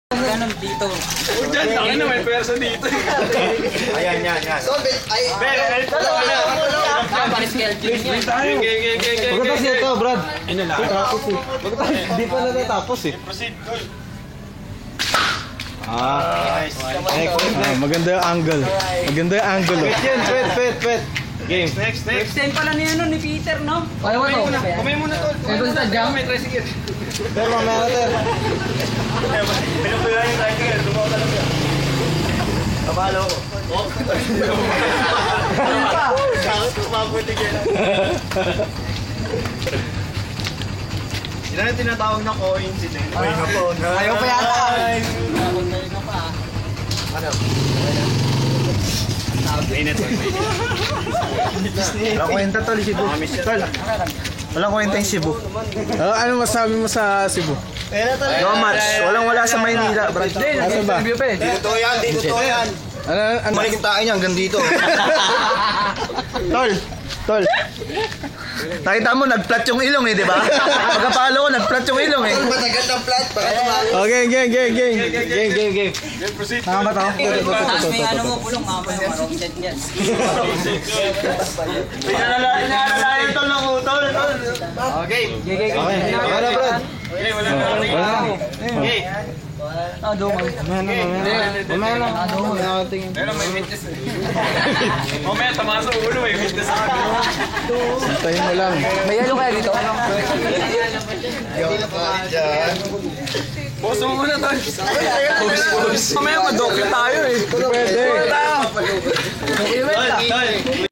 Ganun dito. Diyan, laki na may perso dito. Ayan, yan. So, ay, Paris Kelvin yan. Pagkatapos nito, Brad. Tapos eh. Pagkatapos, hindi pa natatapos eh. Proceed, Tol. Maganda yung angle. Maganda yung angle. Pet yan, pet. Game. Next. Extend pala ni ni Peter, no? Kaya mo to. Kumay muna, Tol. Kaya doon sa jam. May tricycle. Pero mamaya natin. Pinupulan yung tricycle. Lumaw talaga. Kabalo ko. Sakot ko mabuti kaya. Yan ang tinatawag na coincidence. ayaw pa yata. Walang kwenta tol, Cebu. Tol. Walang kwenta yung Cebu. Ano masabi mo sa Cebu? No match. Wala sa Maynila, Brad. Asan ba? Dito yan. Ano? Malikim tayo niya hanggang dito. Tol. Nakita mo, nag-flat yung ilong eh, di ba? Pagkapalo ko, nag-flat yung ilong eh. Matagal ng flat. Baka tumalo. Okay, game. Proceed. Tama ba to? Tapos may ano mo, pulong nga pa yung wrong set yan. Pinalalayan Tol ng utol. Okay. Okay na, Brad. Okay, wala na. Okay. Ah, doon. Mamaya na. Tingin. Pero may witness. Mamaya, tama sa ulo. May witness sa akin. Hintayin mo lang. May yellow kaya dito? Boss mo muna, Tol. Mamaya, madokyo tayo eh. Pwede. Tol.